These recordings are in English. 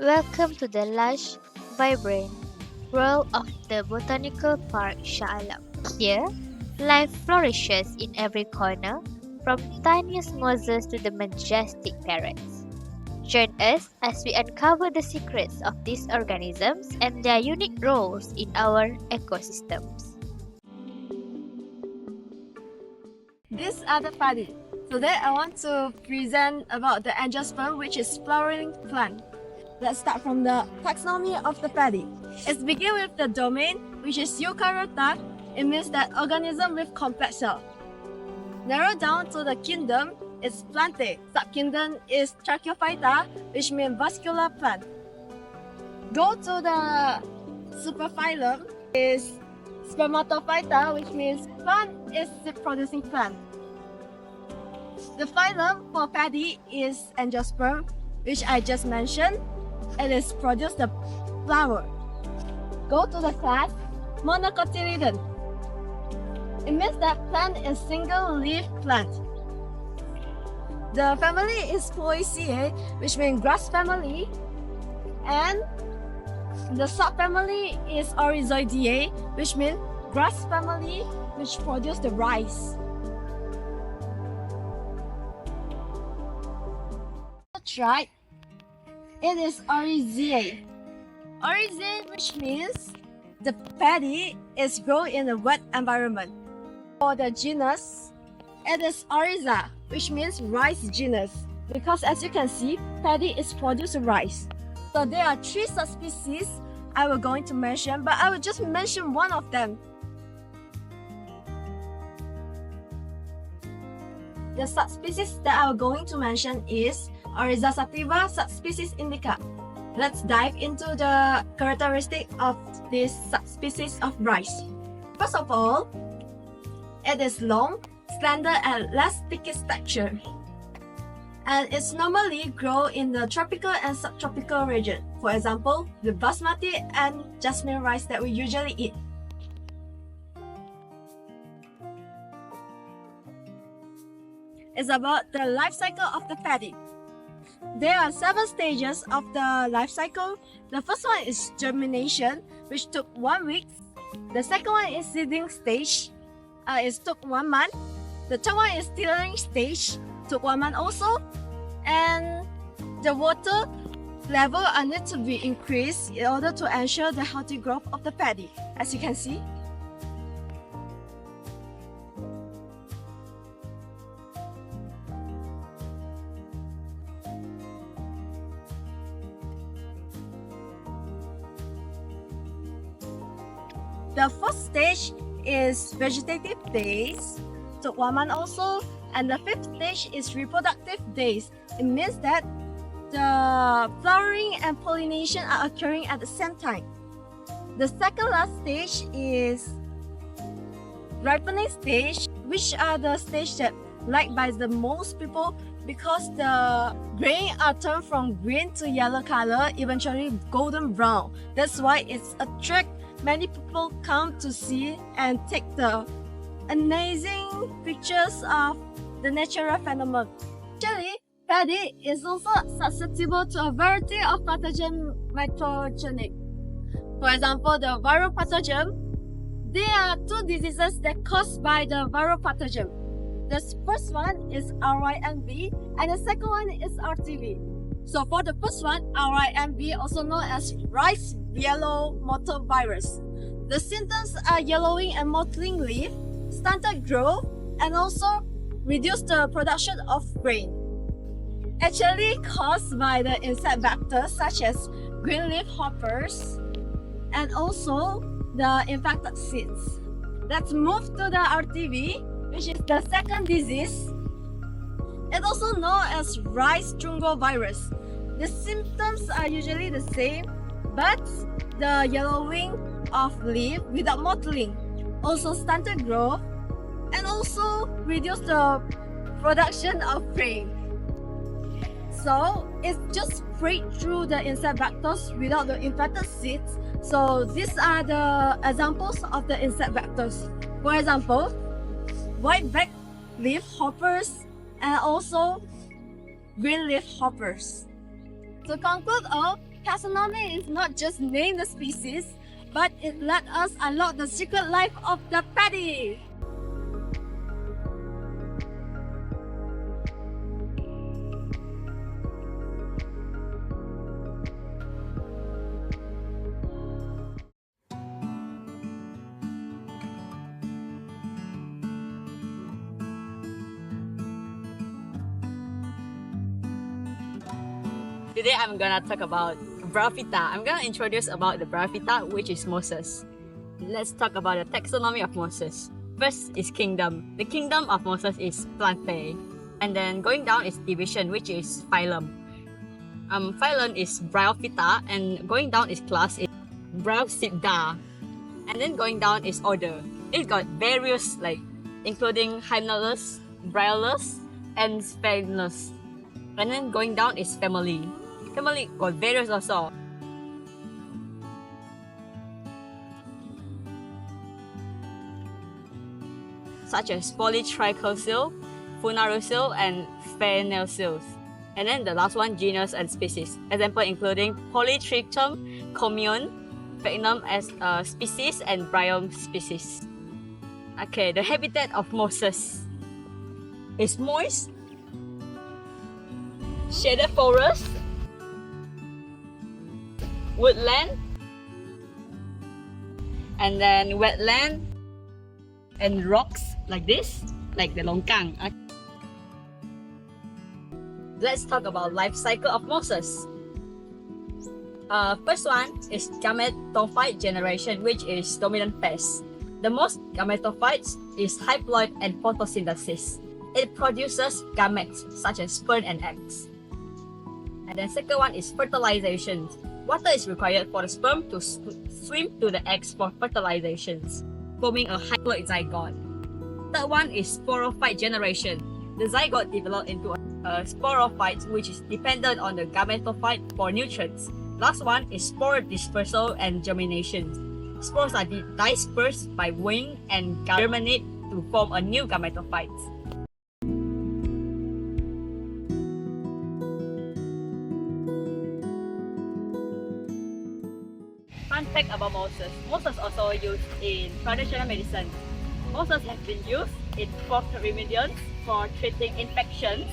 Welcome to the lush, vibrant world of the Botanical Park Shah Alam. Here, life flourishes in every corner, from tiniest mosses to the majestic parrots. Join us as we uncover the secrets of these organisms and their unique roles in our ecosystems. These are the paddy. Today I want to present about the angiosperm, which is flowering plant. Let's start from the taxonomy of the paddy. It begins with the domain, which is Eukaryota. It means that organism with complex cell. Narrow down to the kingdom is Plantae. Subkingdom is Tracheophyta, which means vascular plant. Go to the superphylum is Spermatophyta, which means plant is seed-producing plant. The phylum for paddy is Angiosperm, which I just mentioned. It is produce the flower. Go to the class Monocotyledon. It means that plant is single-leaf plant. The family is Poaceae, which means grass family, and the subfamily is Oryzoideae, which means grass family, which produce the rice. Tribe, it is Oryzae. Oryzae, which means the paddy is grown in a wet environment. For the genus, it is Oryza, which means rice genus, because as you can see, paddy is producing rice. So there are 3 subspecies I will going to mention, but I will just mention one of them. The subspecies that I'm going to mention is Oryza sativa subspecies indica. Let's dive into the characteristic of this subspecies of rice. First of all, it is long, slender, and less sticky texture. And it's normally grown in the tropical and subtropical region. For example, the basmati and jasmine rice that we usually eat. It's about the life cycle of the paddy. There are 7 stages of the life cycle. The first one is germination, which took 1 week. The second one is seeding stage. It took 1 month. The third one is tilling stage. Took 1 month also. And the water level need to be increased in order to ensure the healthy growth of the paddy, as you can see. The first stage is vegetative days, took 1 month also, and the 5th stage is reproductive days. It means that the flowering and pollination are occurring at the same time. The second last stage is ripening stage, which are the stage that liked by the most people because the grain are turned from green to yellow color, eventually golden brown. That's why it's attract many people come to see and take the amazing pictures of the natural phenomenon. Actually, paddy is also susceptible to a variety of pathogen mythogenic. For example, the viral pathogen. There are 2 diseases that caused by the viral pathogen. The first one is RYMV and the second one is RTV. So for the first one, RYMV, also known as rice yellow mottle virus. The symptoms are yellowing and mottling leaf, stunted growth, and also reduce the production of grain. Actually caused by the insect vectors such as green leaf hoppers and also the infected seeds. Let's move to the RTV, which is the second disease. It's also known as rice fungal virus. The symptoms are usually the same, but the yellowing of leaf without mottling, also stunted growth, and also reduce the production of grain. So it's just spread through the insect vectors without the infected seeds. So these are the examples of the insect vectors. For example, white-back leaf hoppers and also green leaf hoppers. To conclude all, Taxonomy is not just name the species, but it let us unlock the secret life of the paddy. Today I'm gonna talk about Bryophyta. I'm gonna introduce about the Bryophyta, which is mosses. Let's talk about the taxonomy of mosses. First is kingdom. The kingdom of mosses is Plantae. And then going down is division, which is phylum. Phylum is Bryophyta, and going down is class is Bryopsida. And then going down is order. It got various including Hymnalus, Bryolus, and Sphagnus. And then going down is family. Family got various also. Such as Polytrichosyl, Funarosyl, and Phenelsyls. And then the last one, genus and species. Example including Polytrichum, commune, Phagnum as a species, and Bryum species. Okay, the habitat of mosses is moist, shaded forest, woodland, and then wetland, and rocks like this, like the longkang. Let's talk about life cycle of mosses. First one is gametophyte generation, which is dominant phase. The most gametophytes is haploid and photosynthesis. It produces gametes such as sperm and eggs. And then second one is fertilization. Water is required for the sperm to swim to the eggs for fertilizations, forming a haploid zygote. Third one is sporophyte generation. The zygote develops into a sporophyte, which is dependent on the gametophyte for nutrients. Last one is spore dispersal and germination. Spores are dispersed by wing and germinate to form a new gametophyte. Fun fact about mosses. Mosses also used in traditional medicine. Mosses have been used in folk remedies for treating infections,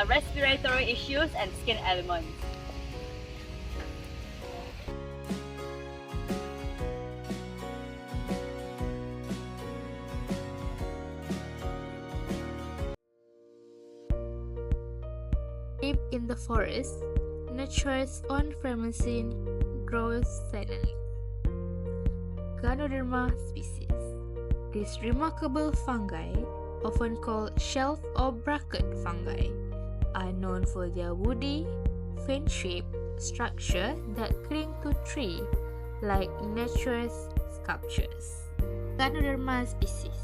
respiratory issues, and skin ailments. Deep in the forest, nature's own Fremacine grows silently. Ganoderma species. These remarkable fungi, often called shelf or bracket fungi, are known for their woody, fan-shaped structure that cling to tree like nature's sculptures. Ganoderma species.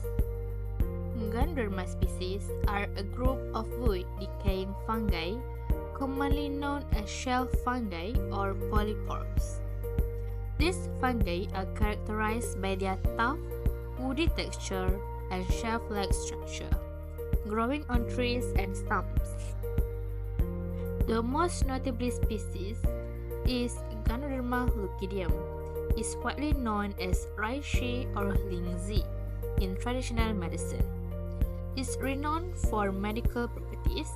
Ganoderma species are a group of wood decaying fungi, commonly known as shelf fungi or polyporps. These fungi are characterized by their tough, woody texture and shelf-like structure, growing on trees and stumps. The most notable species is Ganoderma lucidium. It is widely known as reishi or lingzi in traditional medicine. It is renowned for medical properties.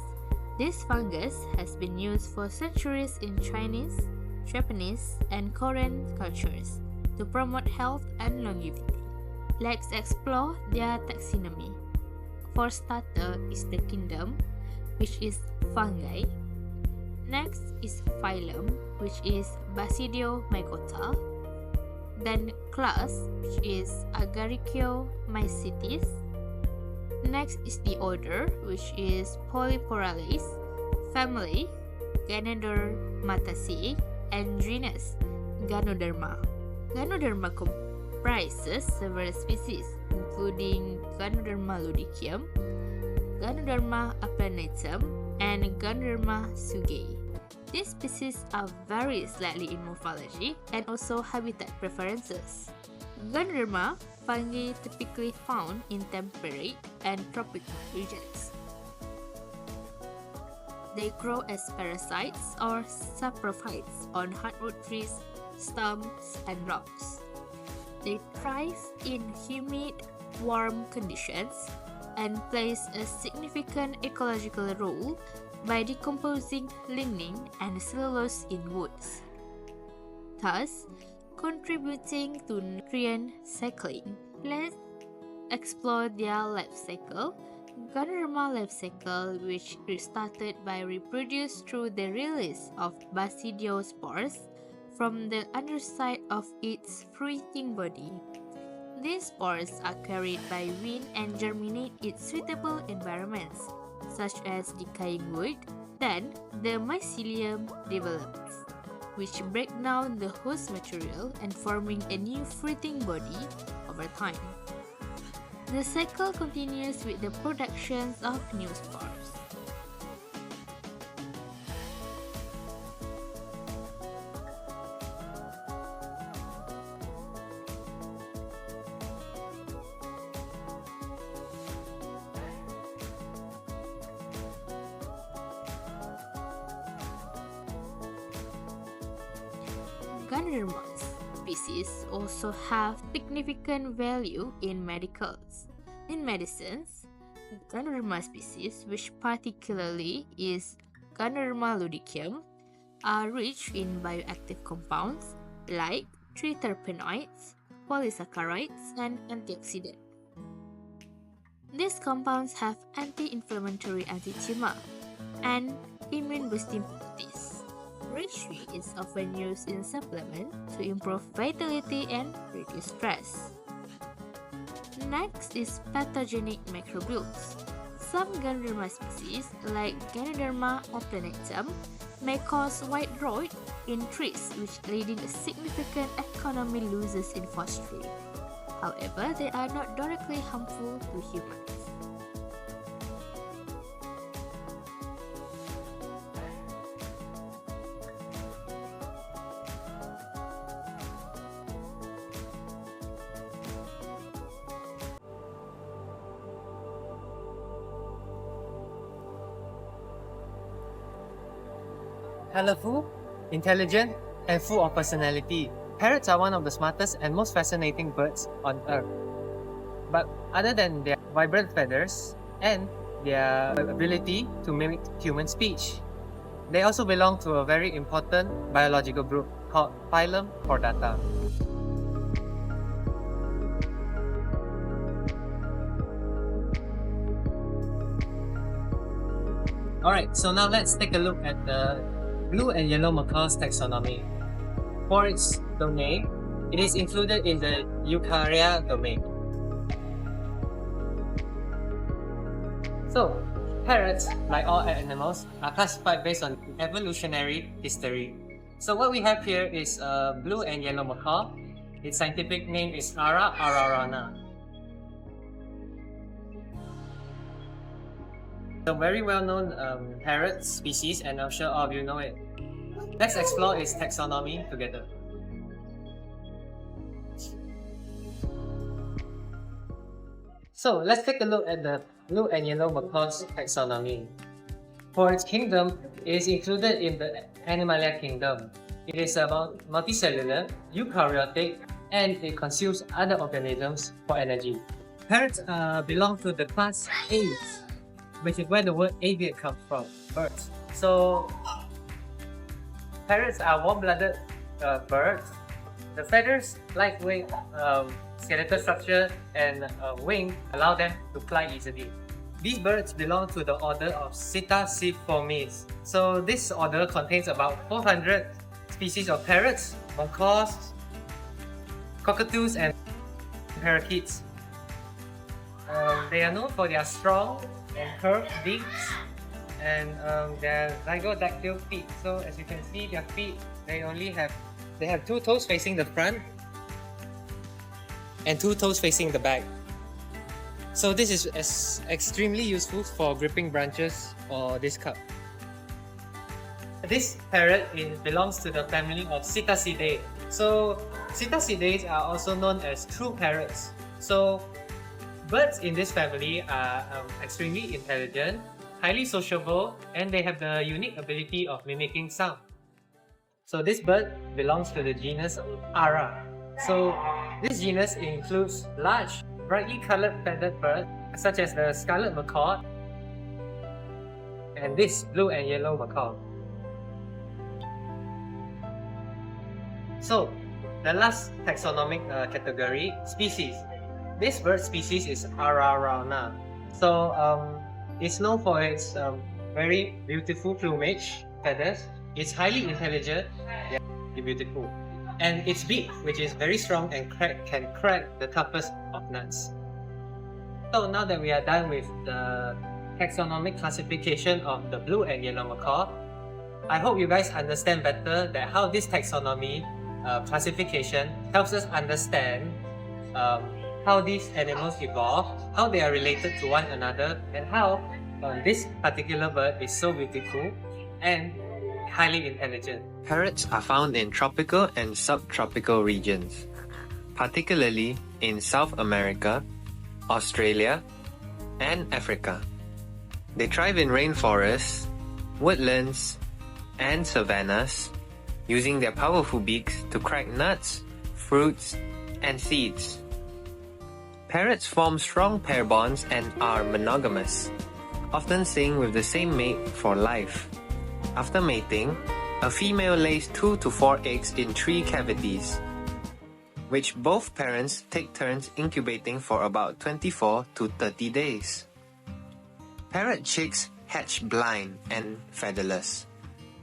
This fungus has been used for centuries in Chinese, Japanese, and Korean cultures to promote health and longevity. Let's explore their taxonomy. For starter is the kingdom, which is fungi. Next is phylum, which is Basidiomycota. Then class, which is Agaricomycetes. Next is the order, which is Polyporales, family, Ganodermataceae, and genus, Ganoderma. Ganoderma comprises several species, including Ganoderma ludicum, Ganoderma aplanatum, and Ganoderma sugei. These species are very slightly in morphology and also habitat preferences. Ganoderma fungi typically found in temperate and tropical regions. They grow as parasites or saprophytes on hardwood trees, stumps, and rocks. They thrive in humid, warm conditions and plays a significant ecological role by decomposing lignin and cellulose in woods, thus contributing to nutrient cycling. Let's explore their life cycle. Ganoderma life cycle, which restarted by reproduce through the release of basidiospores from the underside of its fruiting body. These spores are carried by wind and germinate in suitable environments, such as decaying wood. Then, the mycelium develops, which break down the host material and forming a new fruiting body over time. The cycle continues with the production of new spores. Ganoderma species also have significant value in medicals. In medicines, Ganoderma species, which particularly is Ganoderma ludicum, are rich in bioactive compounds like triterpenoids, polysaccharides, and antioxidants. These compounds have anti-inflammatory, anti-tumor, and immune-boosting properties. Reishi is often used in supplement to improve vitality and reduce stress. Next is pathogenic microbules. Some Ganoderma species, like Ganoderma applanatum, may cause white rot in trees, which leading to significant economic losses in forestry. However, they are not directly harmful to humans. Colorful, intelligent, and full of personality, parrots are one of the smartest and most fascinating birds on Earth. But other than their vibrant feathers and their ability to mimic human speech, they also belong to a very important biological group called phylum Chordata. Alright, so now let's take a look at the blue and yellow macaw's taxonomy. For its domain, it is included in the Eukarya domain. So, parrots, like all animals, are classified based on evolutionary history. So what we have here is a blue and yellow macaw. Its scientific name is Ara ararana. A very well-known parrot species, and I'm sure all of you know it. Let's explore its taxonomy together. So let's take a look at the blue and yellow macaw's taxonomy. For its kingdom, it is included in the Animalia kingdom. It is about multicellular, eukaryotic, and it consumes other organisms for energy. Parrots belong to the class Aves, which is where the word aviate comes from, birds. So, parrots are warm-blooded birds. The feathers, lightweight skeletal structure, and wing allow them to fly easily. These birds belong to the order of Psittaciformes. So this order contains about 400 species of parrots, macaws, cockatoos, and parakeets. They are known for their strong and curved beaks and their zygodactyl feet. So as you can see, their feet, they have 2 toes facing the front and 2 toes facing the back. So this is extremely useful for gripping branches or this cup. This parrot belongs to the family of Psittacidae. So Psittacidae are also known as true parrots. So birds in this family are extremely intelligent, highly sociable, and they have the unique ability of mimicking sound. So this bird belongs to the genus Ara. So this genus includes large, brightly colored feathered birds such as the scarlet macaw and this blue and yellow macaw. So the last taxonomic category, species. This bird species is Ararana. So it's known for its very beautiful plumage, feathers. It's highly intelligent, yeah, beautiful. And its beak, which is very strong and can crack the toughest of nuts. So now that we are done with the taxonomic classification of the blue and yellow macaw, I hope you guys understand better that how this taxonomy classification helps us understand how these animals evolve, how they are related to one another, and how this particular bird is so beautiful and highly intelligent. Parrots are found in tropical and subtropical regions, particularly in South America, Australia, and Africa. They thrive in rainforests, woodlands, and savannas, using their powerful beaks to crack nuts, fruits, and seeds. Parrots form strong pair bonds and are monogamous, often staying with the same mate for life. After mating, a female lays 2 to 4 eggs in 3 cavities, which both parents take turns incubating for about 24 to 30 days. Parrot chicks hatch blind and featherless,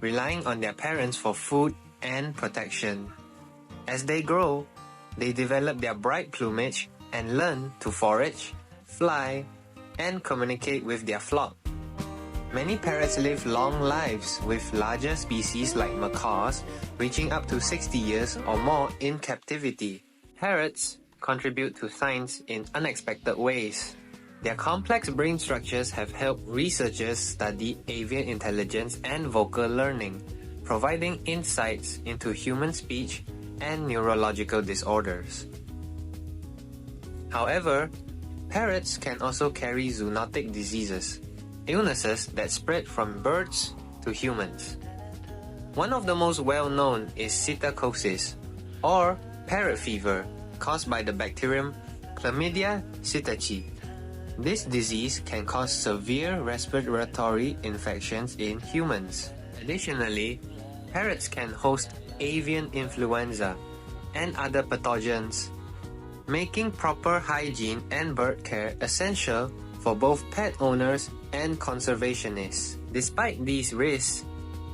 relying on their parents for food and protection. As they grow, they develop their bright plumage and learn to forage, fly, and communicate with their flock. Many parrots live long lives, with larger species like macaws reaching up to 60 years or more in captivity. Parrots contribute to science in unexpected ways. Their complex brain structures have helped researchers study avian intelligence and vocal learning, providing insights into human speech and neurological disorders. However, parrots can also carry zoonotic diseases, illnesses that spread from birds to humans. One of the most well-known is psittacosis, or parrot fever, caused by the bacterium Chlamydia psittaci. This disease can cause severe respiratory infections in humans. Additionally, parrots can host avian influenza and other pathogens, making proper hygiene and bird care essential for both pet owners and conservationists. Despite these risks,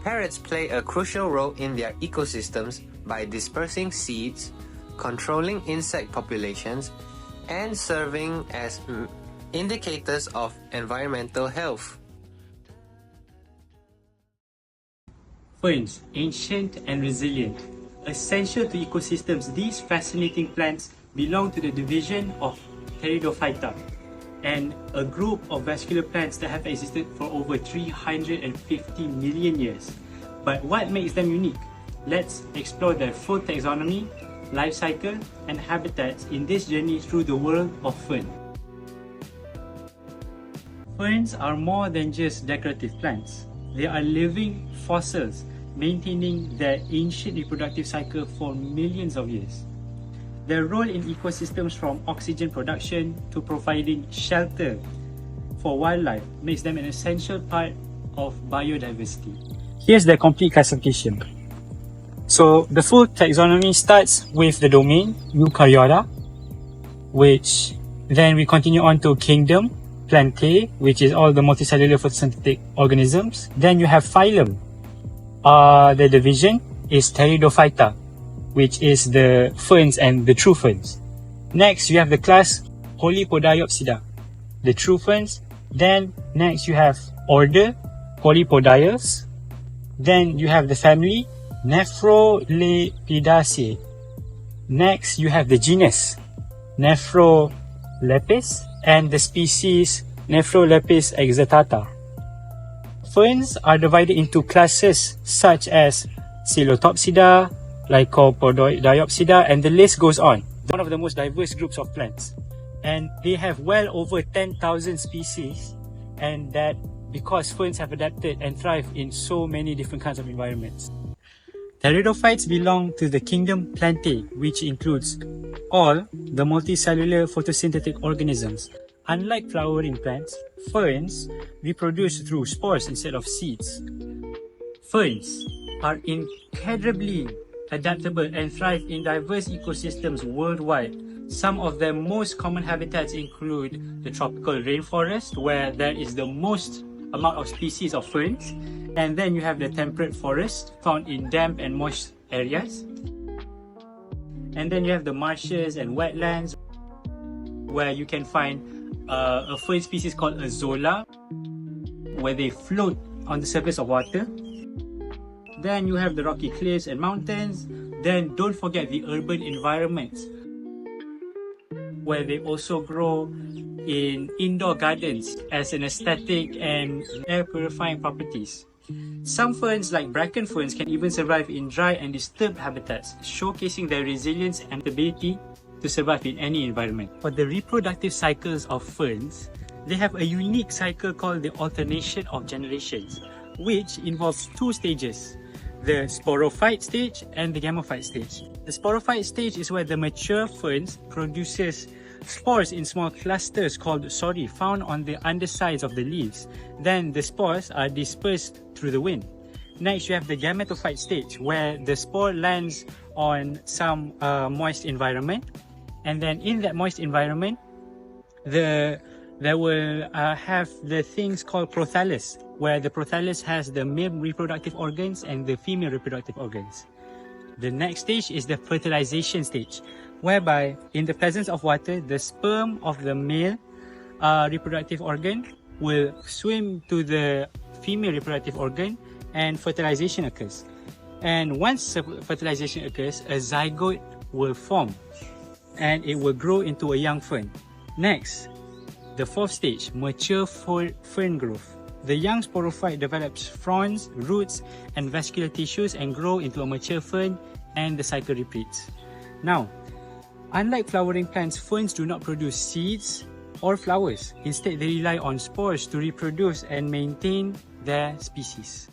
parrots play a crucial role in their ecosystems by dispersing seeds, controlling insect populations, and serving as indicators of environmental health. Ferns, ancient and resilient. Essential to ecosystems, these fascinating plants belong to the division of Pteridophyta, and a group of vascular plants that have existed for over 350 million years. But what makes them unique? Let's explore their full taxonomy, life cycle, and habitats in this journey through the world of fern. Ferns are more than just decorative plants. They are living fossils, maintaining their ancient reproductive cycle for millions of years. Their role in ecosystems, from oxygen production to providing shelter for wildlife, makes them an essential part of biodiversity. Here's their complete classification. So the full taxonomy starts with the domain Eukaryota, which then we continue on to kingdom, Plantae, which is all the multicellular photosynthetic organisms. Then you have phylum. The division is Pteridophyta, which is the ferns and the true ferns. Next, you have the class Polypodiopsida, the true ferns. Then next you have order Polypodiales. Then you have the family Nephrolepidaceae. Next you have the genus Nephrolepis and the species Nephrolepis exitata. Ferns are divided into classes such as Coelotopsida, Lycopodiopsida, and the list goes on. One of the most diverse groups of plants, and they have well over 10,000 species, and that because ferns have adapted and thrive in so many different kinds of environments. Pteridophytes belong to the kingdom Plantae, which includes all the multicellular photosynthetic organisms. Unlike flowering plants, ferns reproduce through spores instead of seeds. Ferns are incredibly adaptable and thrive in diverse ecosystems worldwide. Some of their most common habitats include the tropical rainforest, where there is the most amount of species of ferns, and then you have the temperate forest found in damp and moist areas, and then you have the marshes and wetlands where you can find a fern species called a zola, where they float on the surface of water. Then you have the rocky cliffs and mountains. Then don't forget the urban environments, where they also grow in indoor gardens as an aesthetic and air purifying properties. Some ferns like bracken ferns can even survive in dry and disturbed habitats, showcasing their resilience and ability to survive in any environment. For the reproductive cycles of ferns, they have a unique cycle called the alternation of generations, which involves two stages: the sporophyte stage and the gametophyte stage. The sporophyte stage is where the mature ferns produces spores in small clusters called sori found on the undersides of the leaves. Then the spores are dispersed through the wind. Next, you have the gametophyte stage, where the spore lands on some moist environment, and then in that moist environment, there will have the things called prothallus, where the prothallus has the male reproductive organs and the female reproductive organs. The next stage is the fertilization stage, whereby in the presence of water, the sperm of the male reproductive organ will swim to the female reproductive organ and fertilization occurs. And once fertilization occurs, a zygote will form and it will grow into a young fern. Next, the fourth stage, mature fern growth. The young sporophyte develops fronds, roots, and vascular tissues and grow into a mature fern, and the cycle repeats. Now, unlike flowering plants, ferns do not produce seeds or flowers. Instead, they rely on spores to reproduce and maintain their species.